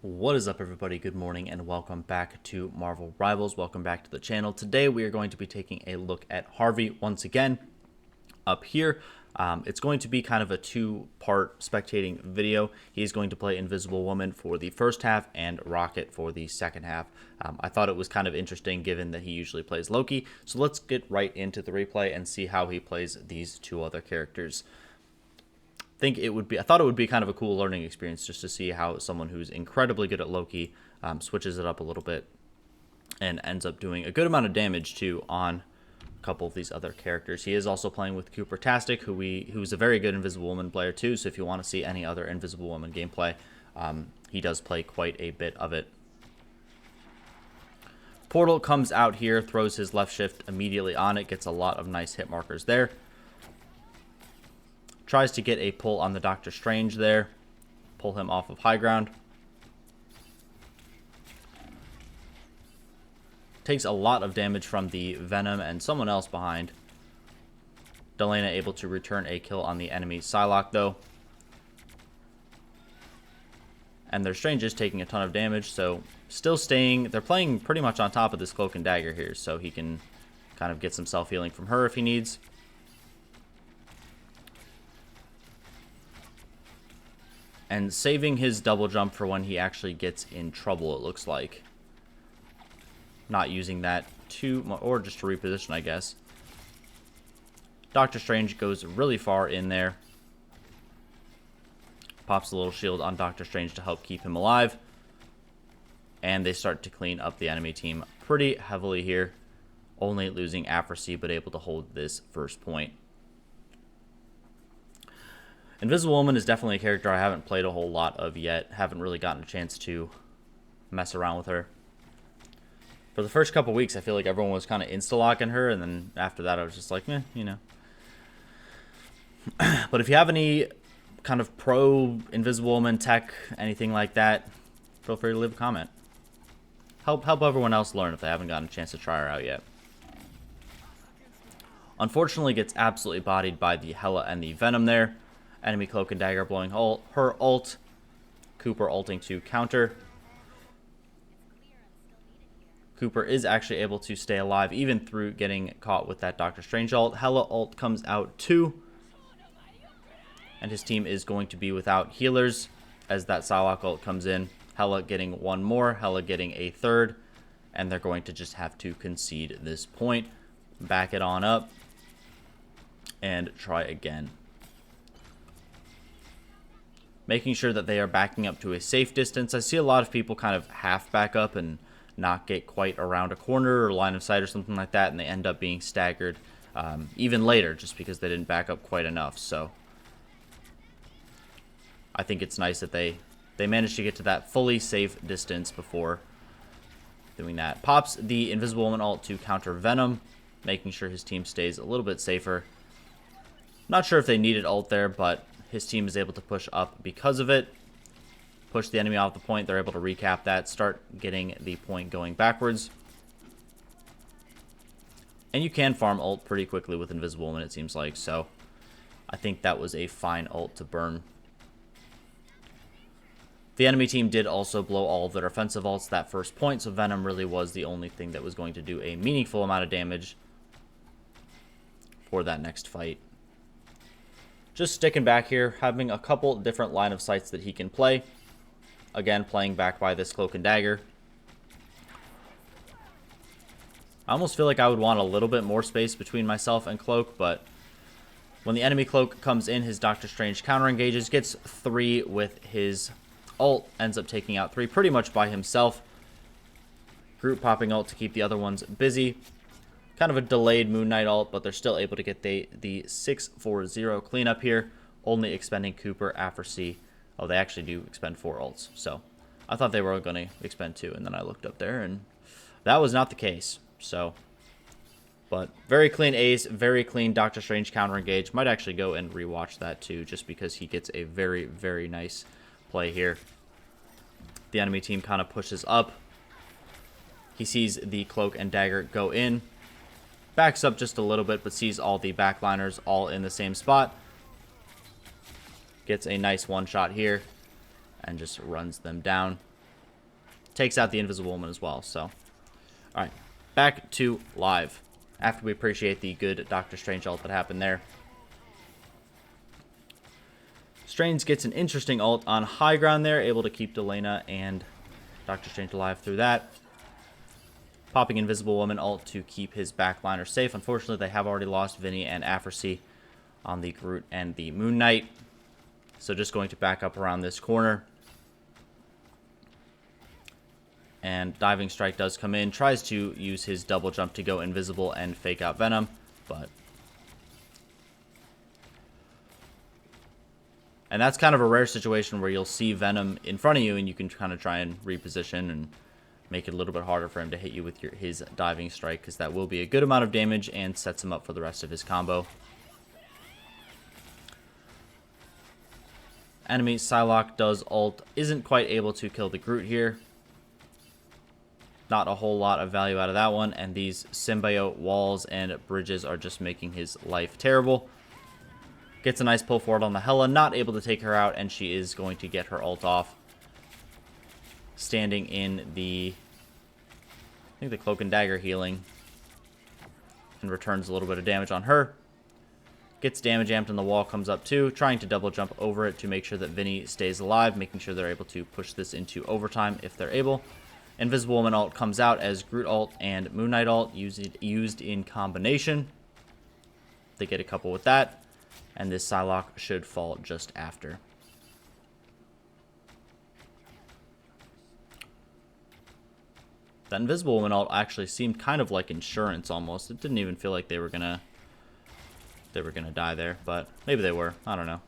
What is up, everybody? Good morning and welcome back to Marvel Rivals. Welcome back to the channel. Today we are going to be taking a look at Harvey once again up here. It's going to be kind of a two-part spectating video. He's going to play Invisible Woman for the first half and Rocket for the second half. I thought it was kind of interesting given that he usually plays Loki. So let's get right into the replay and see how he plays these two other characters. I thought it would be kind of a cool learning experience just to see how someone who's incredibly good at Loki switches it up a little bit and ends up doing a good amount of damage too on a couple of these other characters. He is also playing with Cooper-tastic, who's a very good Invisible Woman player too. So if you want to see any other Invisible Woman gameplay, he does play quite a bit of it. Portal comes out here, throws his left shift immediately on it, gets a lot of nice hit markers there. Tries to get a pull on the Doctor Strange there. Pull him off of high ground. Takes a lot of damage from the Venom and someone else behind. Delana able to return a kill on the enemy Psylocke though. And their Strange is taking a ton of damage, so still staying. They're playing pretty much on top of this Cloak and Dagger here, so he can kind of get some self-healing from her if he needs. And saving his double jump for when he actually gets in trouble, it looks like. Not using that or just to reposition, I guess. Doctor Strange goes really far in there. Pops a little shield on Doctor Strange to help keep him alive. And they start to clean up the enemy team pretty heavily here. Only losing accuracy, but able to hold this first point. Invisible Woman is definitely a character I haven't played a whole lot of yet. Haven't really gotten a chance to mess around with her. For the first couple weeks, I feel like everyone was kind of insta-locking her, and then after that I was just like, you know. But if you have any kind of pro Invisible Woman tech, anything like that, feel free to leave a comment. Help everyone else learn if they haven't gotten a chance to try her out yet. Unfortunately, gets absolutely bodied by the Hela and the Venom there. Enemy Cloak and Dagger blowing her ult. Cooper ulting to counter. Cooper is actually able to stay alive even through getting caught with that Doctor Strange ult. Hela ult comes out too. And his team is going to be without healers as that Psylocke ult comes in. Hela getting one more. Hela getting a third. And they're going to just have to concede this point. Back it on up. And try again. Making sure that they are backing up to a safe distance. I see a lot of people kind of half back up and not get quite around a corner or line of sight or something like that, and they end up being staggered even later just because they didn't back up quite enough. So I think it's nice that they managed to get to that fully safe distance before doing that. Pops the Invisible Woman ult to counter Venom, making sure his team stays a little bit safer. Not sure if they needed ult there, but his team is able to push up because of it. Push the enemy off the point. They're able to recap that. Start getting the point going backwards. And you can farm ult pretty quickly with Invisible Woman, it seems like. So I think that was a fine ult to burn. The enemy team did also blow all of their offensive ults that first point. So Venom really was the only thing that was going to do a meaningful amount of damage for that next fight. Just sticking back here, having a couple different line of sights that he can play. Again, playing back by this Cloak and Dagger. I almost feel like I would want a little bit more space between myself and Cloak, but when the enemy Cloak comes in, his Doctor Strange counter engages, gets 3 with his ult, ends up taking out 3 pretty much by himself. Group popping ult to keep the other ones busy. Kind of a delayed Moon Knight ult, but they're still able to get the 6-4-0 cleanup here, only expending Cooper, accuracy. Oh, they actually do expend 4 ults, so I thought they were going to expend 2, and then I looked up there, and that was not the case. So, but very clean ace, very clean Doctor Strange counter engage. Might actually go and rewatch that too, just because he gets a very, very nice play here. The enemy team kind of pushes up. He sees the Cloak and Dagger go in. Backs up just a little bit, but sees all the backliners all in the same spot. Gets a nice one shot here and just runs them down. takes out the Invisible Woman as well. So, alright, back to live. After we appreciate the good Doctor Strange ult that happened there. Strange gets an interesting ult on high ground there, able to keep Delena and Doctor Strange alive through that. Popping Invisible Woman ult to keep his backliner safe. Unfortunately, they have already lost Vinny and Afrasy on the Groot and the Moon Knight. So just going to back up around this corner. And Diving Strike does come in. Tries to use his double jump to go invisible and fake out Venom. But... and that's kind of a rare situation where you'll see Venom in front of you and you can kind of try and reposition and make it a little bit harder for him to hit you with his Diving Strike, because that will be a good amount of damage and sets him up for the rest of his combo. Enemy Psylocke does ult. Isn't quite able to kill the Groot here. Not a whole lot of value out of that one, and these symbiote walls and bridges are just making his life terrible. Gets a nice pull forward on the Hela, not able to take her out, and she is going to get her ult off. Standing in the, I think the Cloak and Dagger healing, and returns a little bit of damage on her. Gets damage amped on the wall, comes up too, trying to double jump over it to make sure that Vinny stays alive, making sure they're able to push this into overtime if they're able. Invisible Woman ult comes out as Groot ult and Moon Knight ult used in combination. They get a couple with that, and this Psylocke should fall just after. That Invisible Woman ult actually seemed kind of like insurance almost. It didn't even feel like they were gonna die there, but maybe they were. I don't know.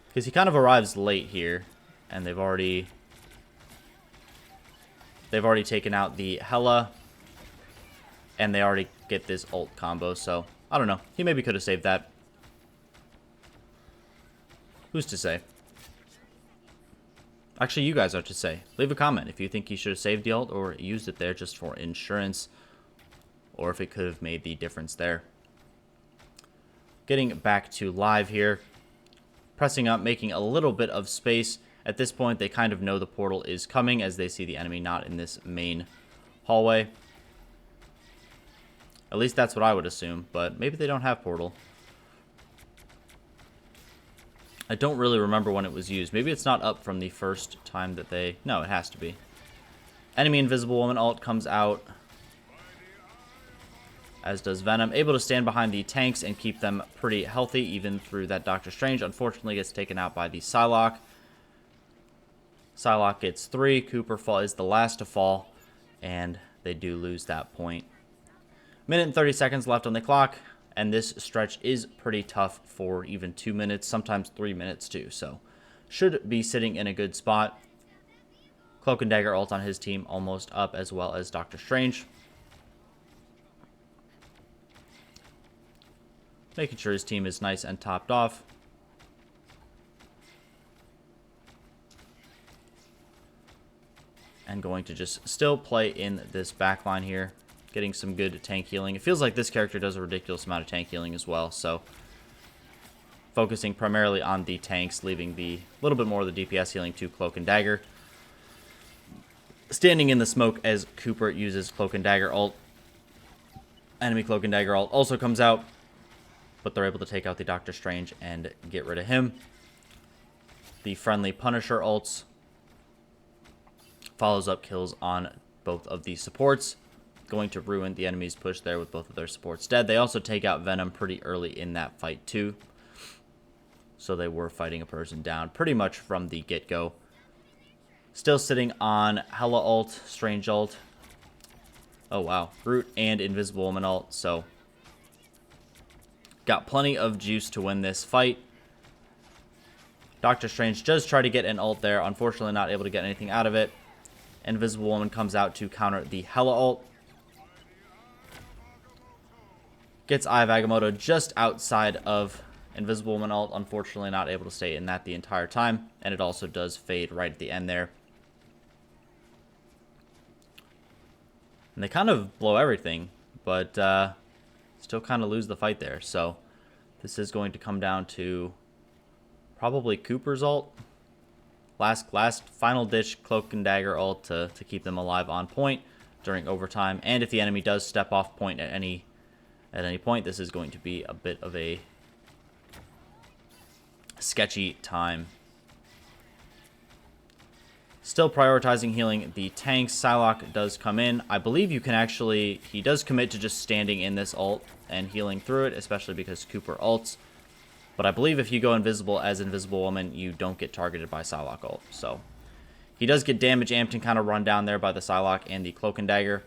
Because he kind of arrives late here, and they've already taken out the Hela, and they already get this ult combo, so I don't know. He maybe could have saved that. Who's to say? Actually, you guys are to say. Leave a comment if you think he should have saved the ult or used it there just for insurance, or if it could have made the difference there. Getting back to live here. Pressing up, making a little bit of space. At this point, they kind of know the portal is coming as they see the enemy not in this main hallway. At least that's what I would assume, but maybe they don't have portal. I don't really remember when it was used. Maybe it's not up from the first time that they... no, it has to be. Enemy Invisible Woman ult comes out, as does Venom. Able to stand behind the tanks and keep them pretty healthy, even through that Doctor Strange. Unfortunately, gets taken out by the Psylocke. Psylocke gets 3. Cooper is the last to fall, and they do lose that point. Minute and 30 seconds left on the clock, and this stretch is pretty tough for even 2 minutes, sometimes 3 minutes too, so should be sitting in a good spot. Cloak and Dagger ult on his team almost up, as well as Doctor Strange. Making sure his team is nice and topped off. And going to just still play in this backline here. Getting some good tank healing. It feels like this character does a ridiculous amount of tank healing as well, so focusing primarily on the tanks, leaving the little bit more of the DPS healing to Cloak and Dagger. Standing in the smoke as Cooper uses Cloak and Dagger ult. Enemy Cloak and Dagger ult also comes out, but they're able to take out the Doctor Strange and get rid of him. The friendly Punisher ults follows up kills on both of the supports, going to ruin the enemy's push there with both of their supports dead. They also take out Venom pretty early in that fight too, so they were fighting a person down pretty much from the get-go. Still sitting on Hela ult, Strange ult. Oh wow, Groot and Invisible Woman ult, so got plenty of juice to win this fight. Doctor Strange does try to get an ult there, unfortunately not able to get anything out of it. Invisible Woman comes out to counter the Hela ult. Gets Eye of Agamotto just outside of Invisible Woman ult. Unfortunately not able to stay in that the entire time. And it also does fade right at the end there. And they kind of blow everything, but still kind of lose the fight there. So this is going to come down to probably Cooper's ult. last final ditch cloak and dagger ult to keep them alive on point during overtime. And if the enemy does step off point at any point, this is going to be a bit of a sketchy time. Still prioritizing healing the tanks. Psylocke does come in. I believe you can actually... He does commit to just standing in this ult and healing through it, especially because Cooper ults. But I believe if you go invisible as Invisible Woman, you don't get targeted by Psylocke ult. So he does get damage amped and kind of run down there by the Psylocke and the Cloak and Dagger.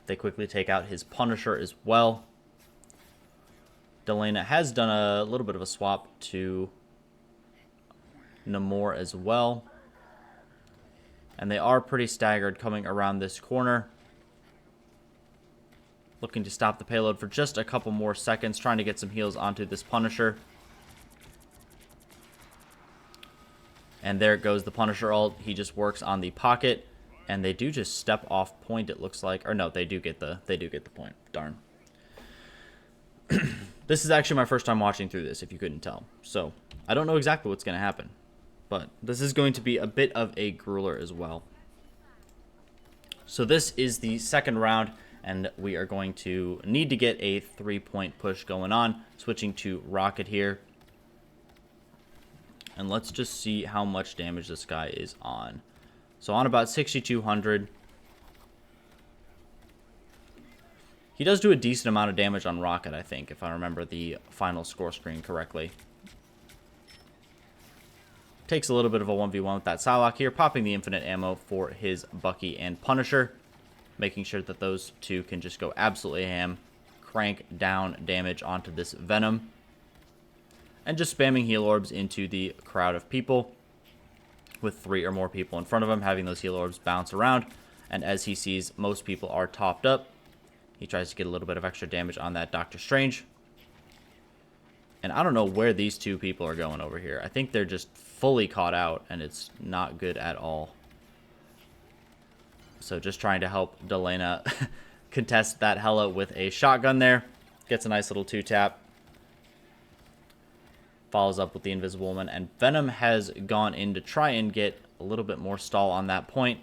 They quickly take out his Punisher as well. Delena has done a little bit of a swap to Namor as well. And they are pretty staggered coming around this corner. Looking to stop the payload for just a couple more seconds, trying to get some heals onto this Punisher. And there goes the Punisher ult. He just works on the pocket, and they do just step off point, it looks like. Or no, they do get the point. Darn. This is actually my first time watching through this, if you couldn't tell. So I don't know exactly what's going to happen, but this is going to be a bit of a grueler as well. So this is the second round, and we are going to need to get a 3-point push going on. Switching to Rocket here. And let's just see how much damage this guy is on. So on about 6,200. He does do a decent amount of damage on Rocket, I think, if I remember the final score screen correctly. Takes a little bit of a 1v1 with that Psylocke here, popping the infinite ammo for his Bucky and Punisher. Making sure that those two can just go absolutely ham. Crank down damage onto this Venom. And just spamming heal orbs into the crowd of people. With 3 or more people in front of him, having those heal orbs bounce around. And as he sees most people are topped up, he tries to get a little bit of extra damage on that Doctor Strange. And I don't know where these two people are going over here. I think they're just fully caught out, and it's not good at all. So just trying to help Delena contest that Hela with a shotgun there. Gets a nice little 2-tap. Follows up with the Invisible Woman. And Venom has gone in to try and get a little bit more stall on that point.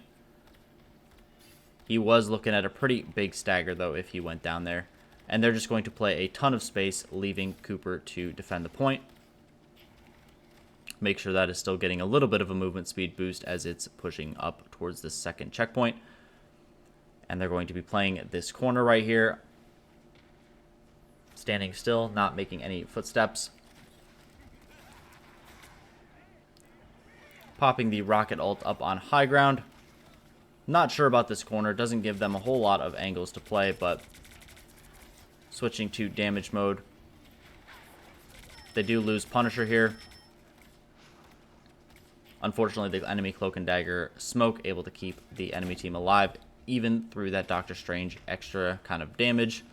He was looking at a pretty big stagger, though, if he went down there. And they're just going to play a ton of space, leaving Cooper to defend the point. Make sure that is still getting a little bit of a movement speed boost as it's pushing up towards the second checkpoint. And they're going to be playing this corner right here. Standing still, not making any footsteps. Popping the Rocket ult up on high ground. Not sure about this corner. Doesn't give them a whole lot of angles to play, but switching to damage mode. They do lose Punisher here. Unfortunately, the enemy Cloak and Dagger smoke able to keep the enemy team alive, even through that Doctor Strange extra kind of damage.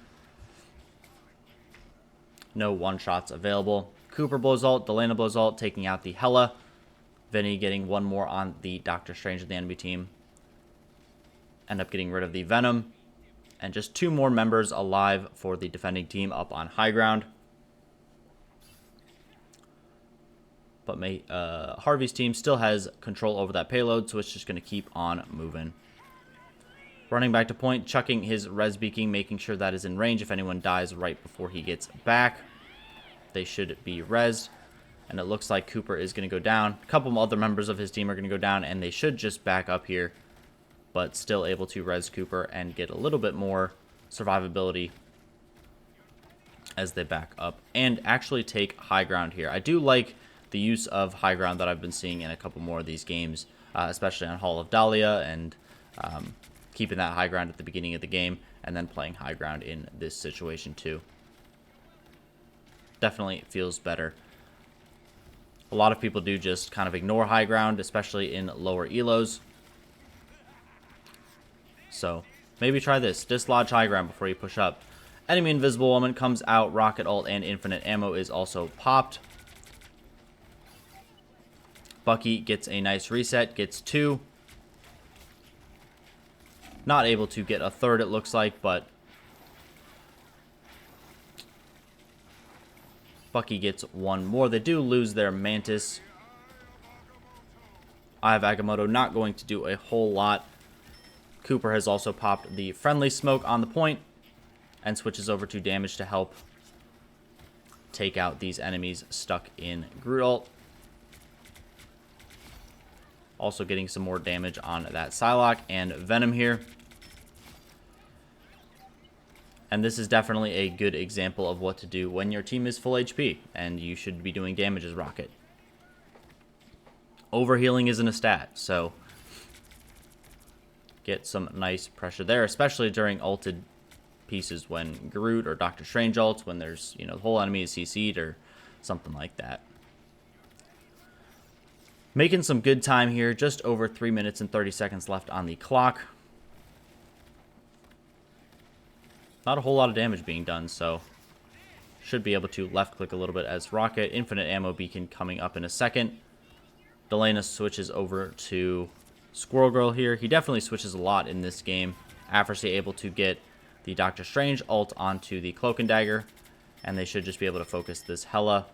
No one-shots available. Cooper blows ult, Delena blows ult, taking out the Hela. Vinny getting one more on the Doctor Strange of the enemy team. End up getting rid of the Venom. And just 2 more members alive for the defending team up on high ground. But Harvey's team still has control over that payload, so it's just going to keep on moving. Running back to point, chucking his res beaking, making sure that is in range. If anyone dies right before he gets back, they should be resed. And it looks like Cooper is going to go down. A couple other members of his team are going to go down, and they should just back up here. But still able to res Cooper and get a little bit more survivability as they back up. And actually take high ground here. I do like the use of high ground that I've been seeing in a couple more of these games. Especially on Hall of Dahlia, and keeping that high ground at the beginning of the game. And then playing high ground in this situation too. Definitely feels better. A lot of people do just kind of ignore high ground, especially in lower elos. So, maybe try this. Dislodge high ground before you push up. Enemy Invisible Woman comes out. Rocket ult and infinite ammo is also popped. Bucky gets a nice reset. Gets 2. Not able to get a third, it looks like, but Bucky gets one more. They do lose their Mantis. I have Agamotto not going to do a whole lot. Cooper has also popped the friendly smoke on the point and switches over to damage to help take out these enemies stuck in Groot ult. Also getting some more damage on that Psylocke and Venom here. And this is definitely a good example of what to do when your team is full HP and you should be doing damage as Rocket. Overhealing isn't a stat, so get some nice pressure there, especially during ulted pieces when Groot or Doctor Strange ults, when there's, you know, the whole enemy is CC'd or something like that. Making some good time here, just over 3 minutes and 30 seconds left on the clock. Not a whole lot of damage being done, so should be able to left click a little bit as Rocket. Infinite ammo beacon coming up in a second. Delana switches over to Squirrel Girl here. He definitely switches a lot in this game. Affersy able to get the Doctor Strange ult onto the Cloak and Dagger, and they should just be able to focus this Hela.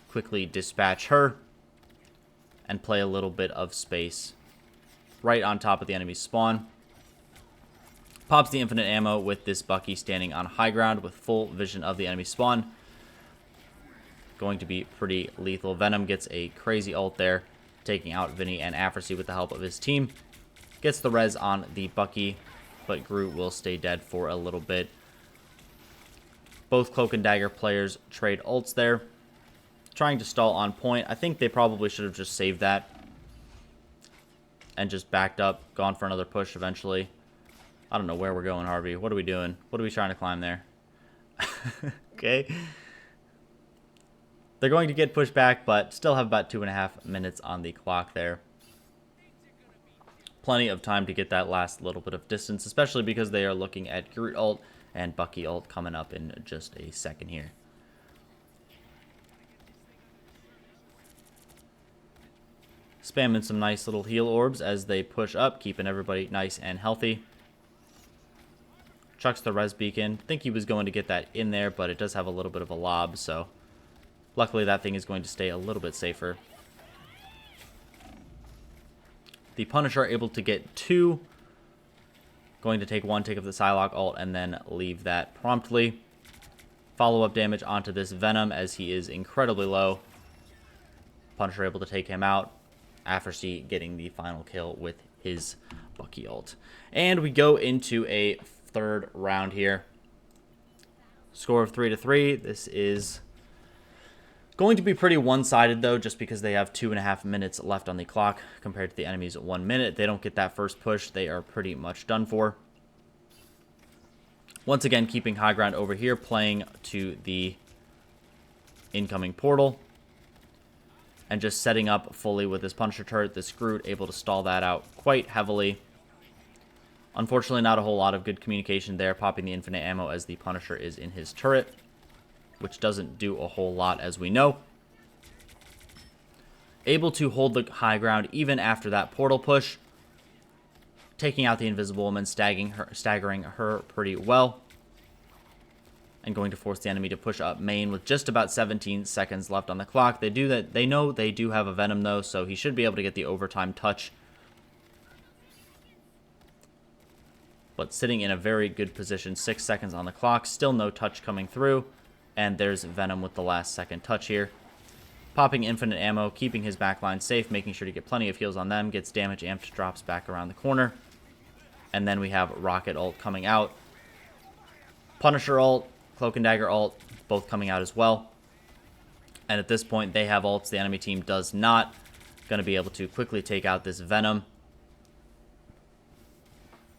Quickly dispatch her and play a little bit of space right on top of the enemy spawn. Pops the infinite ammo with this Bucky standing on high ground with full vision of the enemy spawn. Going to be pretty lethal. Venom gets a crazy ult there, taking out Vinny and Affersy with the help of his team. Gets the res on the Bucky, but Groot will stay dead for a little bit. Both Cloak and Dagger players trade ults there. Trying to stall on point. I think they probably should have just saved that and just backed up, gone for another push eventually. I don't know where we're going, Harvey. What are we doing? What are we trying to climb there? Okay. They're going to get pushed back, but still have about 2.5 minutes on the clock there. Plenty of time to get that last little bit of distance, especially because they are looking at Groot ult and Bucky ult coming up in just a second here. Spamming some nice little heal orbs as they push up, keeping everybody nice and healthy. Chucks the res beacon. Think he was going to get that in there, but it does have a little bit of a lob, so luckily that thing is going to stay a little bit safer. The Punisher able to get 2. Going to take 1 tick of the Psylocke ult and then leave that promptly. Follow-up damage onto this Venom as he is incredibly low. Punisher able to take him out. Affersy getting the final kill with his Bucky ult. And we go into a third round here. Score of 3-3. This is going to be pretty one-sided, though, just because they have 2.5 minutes left on the clock compared to the enemy's 1 minute. They don't get that first push, they are pretty much done for. Once again, keeping high ground over here, playing to the incoming portal. And just setting up fully with this Punisher turret. This Groot able to stall that out quite heavily. Unfortunately, not a whole lot of good communication there, popping the infinite ammo as the Punisher is in his turret, which doesn't do a whole lot, as we know. Able to hold the high ground even after that portal push. Taking out the Invisible Woman, staggering her pretty well. And going to force the enemy to push up main with just about 17 seconds left on the clock. They know they do have a Venom, though, so he should be able to get the overtime touch. But sitting in a very good position, 6 seconds on the clock. Still no touch coming through. And there's Venom with the last second touch here. Popping infinite ammo, keeping his backline safe, making sure to get plenty of heals on them. Gets damage amped, drops back around the corner. And then we have Rocket ult coming out. Punisher ult, Cloak and Dagger ult, both coming out as well. And at this point, they have ults. The enemy team does not. Going to be able to quickly take out this Venom.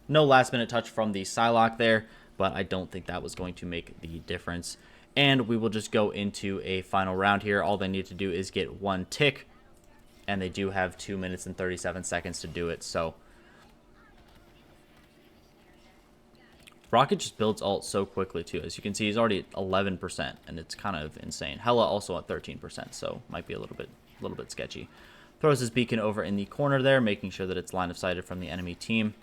No last minute touch from the Psylocke there, but I don't think that was going to make the difference. And we will just go into a final round here. All they need to do is get 1 tick, and they do have 2 minutes and 37 seconds to do it. So Rocket just builds ult so quickly too. As you can see, he's already at 11%, and it's kind of insane. Hela also at 13%, so might be a little bit sketchy. Throws his beacon over in the corner there, making sure that it's line of sighted from the enemy team.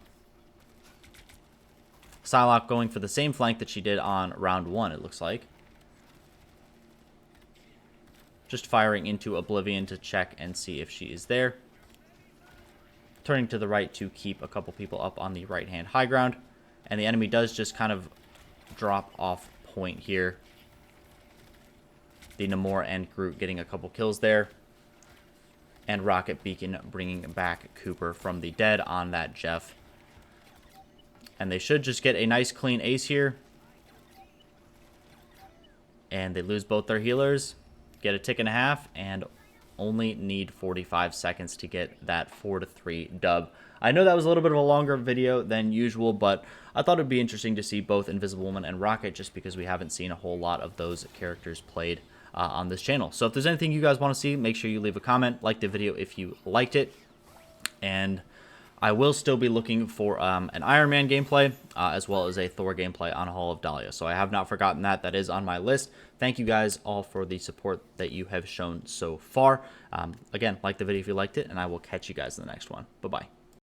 Psylocke going for the same flank that she did on round 1, it looks like. just firing into Oblivion to check and see if she is there. Turning to the right to keep a couple people up on the right-hand high ground. And the enemy does just kind of drop off point here. The Namor and Groot getting a couple kills there. And Rocket Beacon bringing back Cooper from the dead on that Jeff. And they should just get a nice clean ace here. And they lose both their healers. Get a tick and a half. And only need 45 seconds to get that 4-3 dub. I know that was a little bit of a longer video than usual, but I thought it would be interesting to see both Invisible Woman and Rocket just because we haven't seen a whole lot of those characters played on this channel. So if there's anything you guys want to see, make sure you leave a comment, like the video if you liked it. And I will still be looking for an Iron Man gameplay as well as a Thor gameplay on Hall of Dahlia. So I have not forgotten that. That is on my list. Thank you guys all for the support that you have shown so far. Again, like the video if you liked it, and I will catch you guys in the next one. Bye-bye.